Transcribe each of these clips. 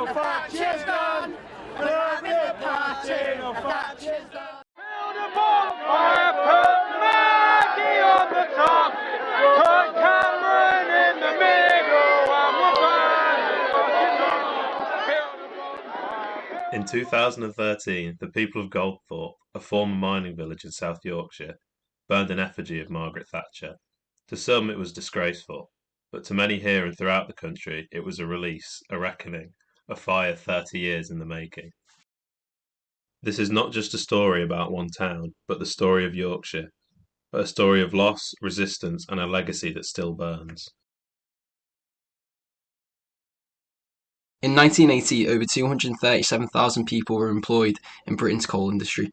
no Thatcher's done. We're having a party, no Thatcher's done. Build a bonfire, put Maggie on the top, put Cameron in the middle, and we'll burn. In 2013, the people of Goldthorpe, a former mining village in South Yorkshire, burned an effigy of Margaret Thatcher. To some it was disgraceful, but to many here and throughout the country it was a release, a reckoning, a fire 30 years in the making. This is not just a story about one town, but the story of Yorkshire, a story of loss, resistance, and a legacy that still burns. In 1980, over 237,000 people were employed in Britain's coal industry.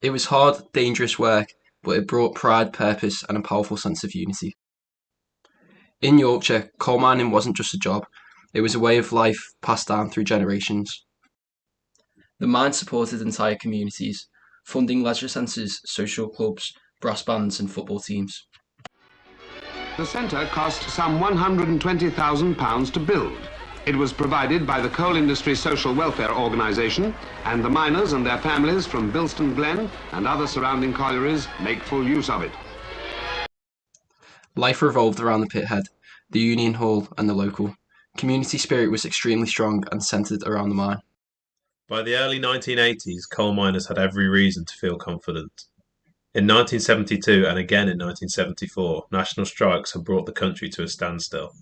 It was hard, dangerous work, but it brought pride, purpose, and a powerful sense of unity. In Yorkshire, coal mining wasn't just a job, it was a way of life passed down through generations. The mine supported entire communities, funding leisure centres, social clubs, brass bands and football teams. The centre cost some £120,000 to build. It was provided by the Coal Industry Social Welfare Organisation, and the miners and their families from Bilston Glen and other surrounding collieries make full use of it. Life revolved around the pithead, the union hall and the local. Community spirit was extremely strong and centred around the mine. By the early 1980s, coal miners had every reason to feel confident. In 1972 and again in 1974, national strikes had brought the country to a standstill.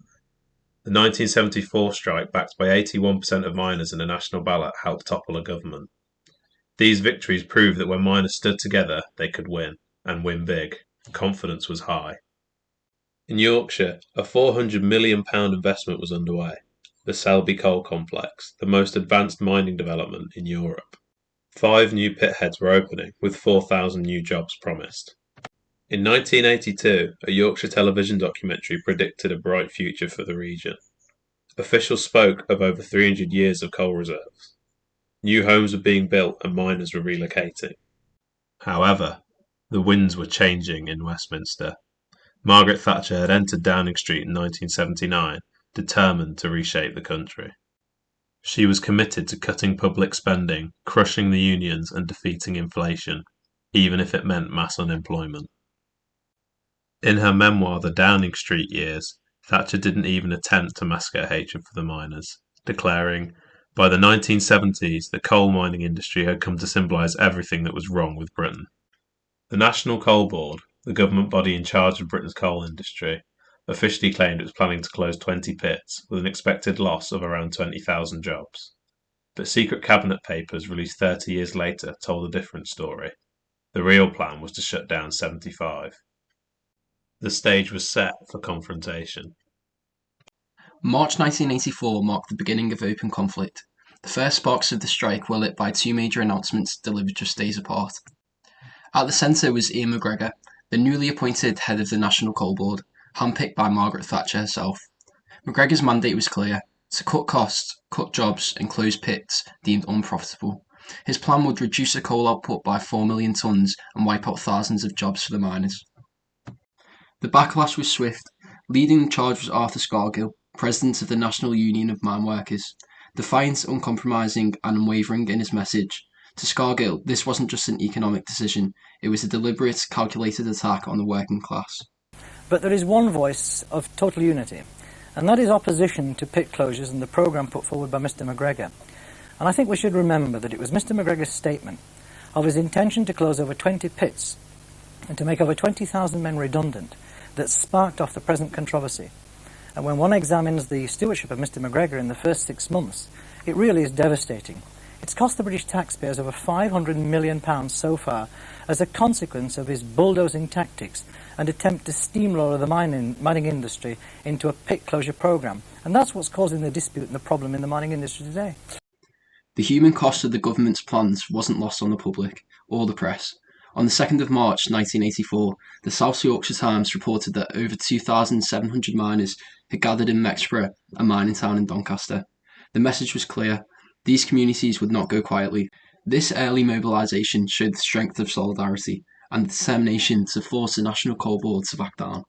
The 1974 strike, backed by 81% of miners in a national ballot, helped topple a government. These victories proved that when miners stood together, they could win, and win big. Confidence was high. In Yorkshire, a £400 million investment was underway. The Selby Coal Complex, the most advanced mining development in Europe. 5 new pitheads were opening, with 4,000 new jobs promised. In 1982, a Yorkshire television documentary predicted a bright future for the region. Officials spoke of over 300 years of coal reserves. New homes were being built and miners were relocating. However, the winds were changing in Westminster. Margaret Thatcher had entered Downing Street in 1979, determined to reshape the country. She was committed to cutting public spending, crushing the unions and defeating inflation, even if it meant mass unemployment. In her memoir, The Downing Street Years, Thatcher didn't even attempt to mask her hatred for the miners, declaring, "By the 1970s, the coal mining industry had come to symbolise everything that was wrong with Britain." The National Coal Board, the government body in charge of Britain's coal industry, officially claimed it was planning to close 20 pits, with an expected loss of around 20,000 jobs. But secret cabinet papers released 30 years later told a different story. The real plan was to shut down 75. The stage was set for confrontation. March 1984 marked the beginning of open conflict. The first sparks of the strike were lit by 2 major announcements delivered just days apart. At the centre was Ian McGregor, the newly appointed head of the National Coal Board, handpicked by Margaret Thatcher herself. McGregor's mandate was clear: to cut costs, cut jobs and close pits deemed unprofitable. His plan would reduce the coal output by 4 million tonnes and wipe out thousands of jobs for the miners. The backlash was swift. Leading the charge was Arthur Scargill, president of the National Union of Mine Workers. Defiant, uncompromising and unwavering in his message, to Scargill this wasn't just an economic decision, it was a deliberate, calculated attack on the working class. But there is one voice of total unity, and that is opposition to pit closures and the programme put forward by Mr McGregor. And I think we should remember that it was Mr McGregor's statement of his intention to close over 20 pits and to make over 20,000 men redundant that sparked off the present controversy. And when one examines the stewardship of Mr McGregor in the first 6 months, it really is devastating. It's cost the British taxpayers over £500 million so far as a consequence of his bulldozing tactics and attempt to steamroller the mining industry into a pit closure programme. And that's what's causing the dispute and the problem in the mining industry today. The human cost of the government's plans wasn't lost on the public or the press. On the 2nd of March 1984, the South Yorkshire Times reported that over 2,700 miners had gathered in Mexborough, a mining town in Doncaster. The message was clear: these communities would not go quietly. This early mobilisation showed the strength of solidarity and the determination to force the National Coal Board to back down.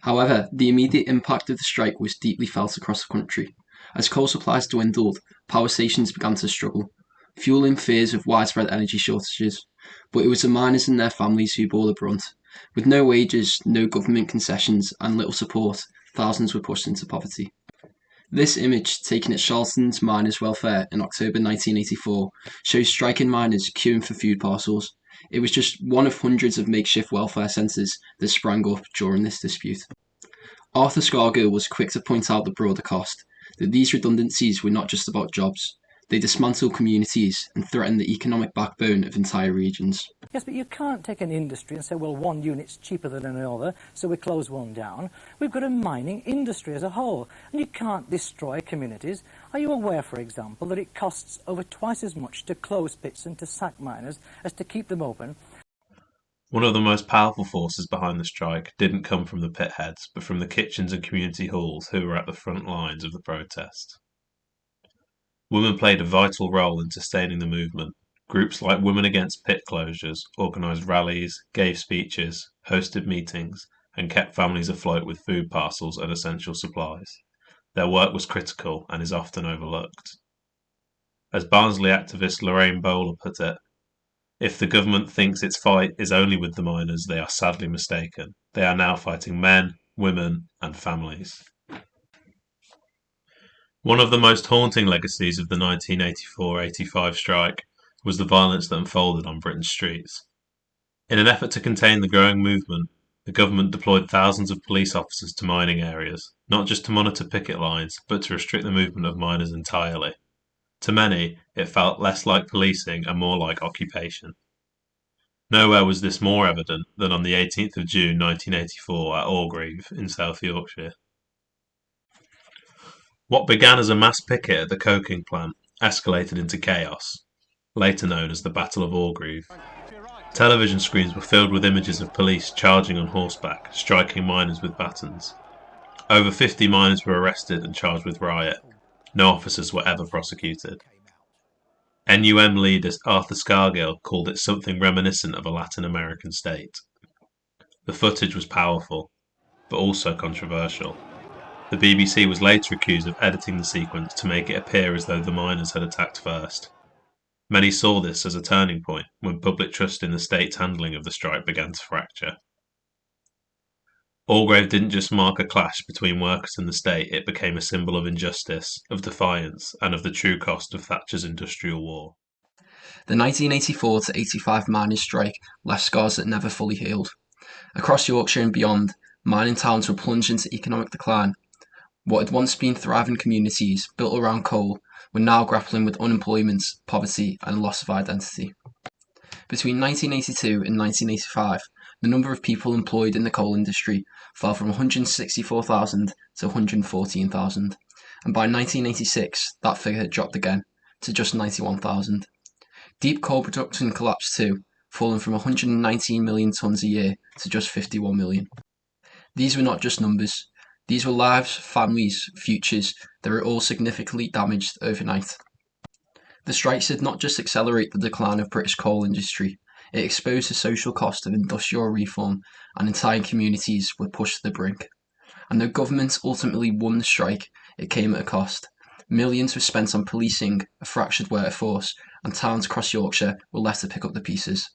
However, the immediate impact of the strike was deeply felt across the country. As coal supplies dwindled, power stations began to struggle, fueling fears of widespread energy shortages. But it was the miners and their families who bore the brunt. With no wages, no government concessions, and little support, thousands were pushed into poverty. This image, taken at Charlton's Miners' Welfare in October 1984, shows striking miners queuing for food parcels. It was just one of hundreds of makeshift welfare centres that sprang up during this dispute. Arthur Scargill was quick to point out the broader cost, that these redundancies were not just about jobs. They dismantled communities and threatened the economic backbone of entire regions. Yes, but you can't take an industry and say, well, one unit's cheaper than another, so we close one down. We've got a mining industry as a whole, and you can't destroy communities. Are you aware, for example, that it costs over twice as much to close pits and to sack miners as to keep them open? One of the most powerful forces behind the strike didn't come from the pit heads, but from the kitchens and community halls who were at the front lines of the protest. Women played a vital role in sustaining the movement. Groups like Women Against Pit Closures organised rallies, gave speeches, hosted meetings, and kept families afloat with food parcels and essential supplies. Their work was critical and is often overlooked. As Barnsley activist Lorraine Bowler put it, if the government thinks its fight is only with the miners, they are sadly mistaken. They are now fighting men, women, and families. One of the most haunting legacies of the 1984-85 strike was the violence that unfolded on Britain's streets. In an effort to contain the growing movement, the government deployed thousands of police officers to mining areas, not just to monitor picket lines, but to restrict the movement of miners entirely. To many, it felt less like policing and more like occupation. Nowhere was this more evident than on the 18th of June 1984 at Orgreave in South Yorkshire. What began as a mass picket at the coking plant escalated into chaos, later known as the Battle of Orgreave. Television screens were filled with images of police charging on horseback, striking miners with batons. Over 50 miners were arrested and charged with riot. No officers were ever prosecuted. NUM leader Arthur Scargill called it something reminiscent of a Latin American state. The footage was powerful, but also controversial. The BBC was later accused of editing the sequence to make it appear as though the miners had attacked first. Many saw this as a turning point when public trust in the state's handling of the strike began to fracture. Orgreave didn't just mark a clash between workers and the state, it became a symbol of injustice, of defiance, and of the true cost of Thatcher's industrial war. The 1984-85 miners' strike left scars that never fully healed. Across Yorkshire and beyond, mining towns were plunged into economic decline. What had once been thriving communities built around coal were now grappling with unemployment, poverty, and loss of identity. Between 1982 and 1985, the number of people employed in the coal industry fell from 164,000 to 114,000, and by 1986 that figure had dropped again to just 91,000. Deep coal production collapsed too, falling from 119 million tonnes a year to just 51 million. These were not just numbers. These were lives, families, futures that were all significantly damaged overnight. The strikes did not just accelerate the decline of British coal industry, it exposed the social cost of industrial reform, and entire communities were pushed to the brink. And though governments ultimately won the strike, it came at a cost. Millions were spent on policing a fractured workforce, and towns across Yorkshire were left to pick up the pieces.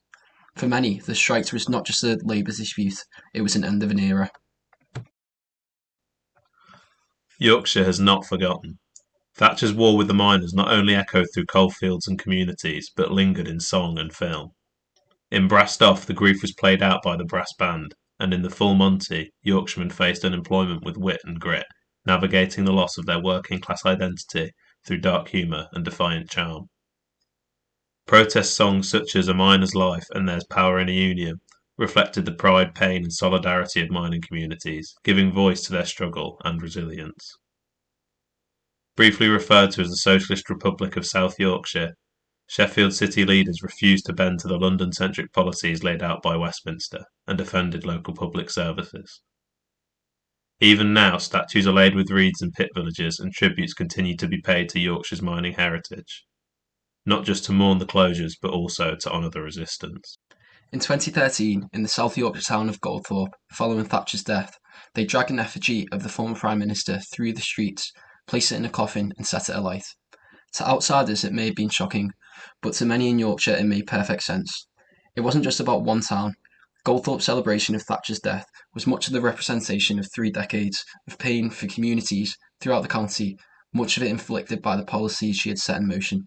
For many, the strikes was not just a labour dispute, it was an end of an era. Yorkshire has not forgotten. Thatcher's war with the miners not only echoed through coalfields and communities, but lingered in song and film. In Brassed Off, the grief was played out by the brass band, and in The Full Monty, Yorkshiremen faced unemployment with wit and grit, navigating the loss of their working-class identity through dark humour and defiant charm. Protest songs such as A Miner's Life and There's Power in a Union reflected the pride, pain and solidarity of mining communities, giving voice to their struggle and resilience. Briefly referred to as the Socialist Republic of South Yorkshire, Sheffield City leaders refused to bend to the London-centric policies laid out by Westminster and defended local public services. Even now, statues are laid with wreaths in pit villages and tributes continue to be paid to Yorkshire's mining heritage, not just to mourn the closures but also to honour the resistance. In 2013, in the South Yorkshire town of Goldthorpe, following Thatcher's death, they dragged an effigy of the former Prime Minister through the streets, place it in a coffin, and set it alight. To outsiders it may have been shocking, but to many in Yorkshire it made perfect sense. It wasn't just about one town. Goldthorpe's celebration of Thatcher's death was much of the representation of 3 decades of pain for communities throughout the county, much of it inflicted by the policies she had set in motion.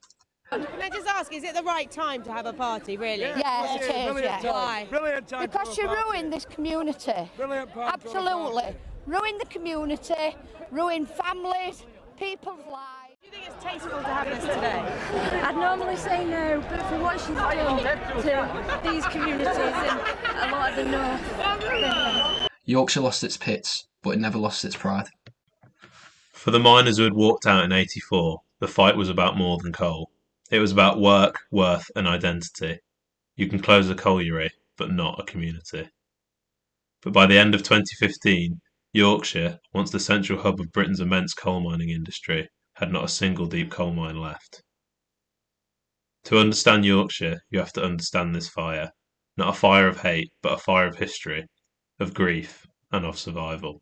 Can I just ask, is it the right time to have a party, really? Yeah, it is, yeah. Why? Brilliant time. Because you ruin this community. Brilliant time. Absolutely. Ruin the community, ruin families, people's lives. Do you think it's tasteful to have this today? I'd normally say no, but for what she's done to these communities and a lot of the north. Yorkshire lost its pits, but it never lost its pride. For the miners who had walked out in '84, the fight was about more than coal. It was about work, worth, and identity. You can close a colliery, but not a community. But by the end of 2015, Yorkshire, once the central hub of Britain's immense coal mining industry, had not a single deep coal mine left. To understand Yorkshire, you have to understand this fire. Not a fire of hate, but a fire of history, of grief, and of survival.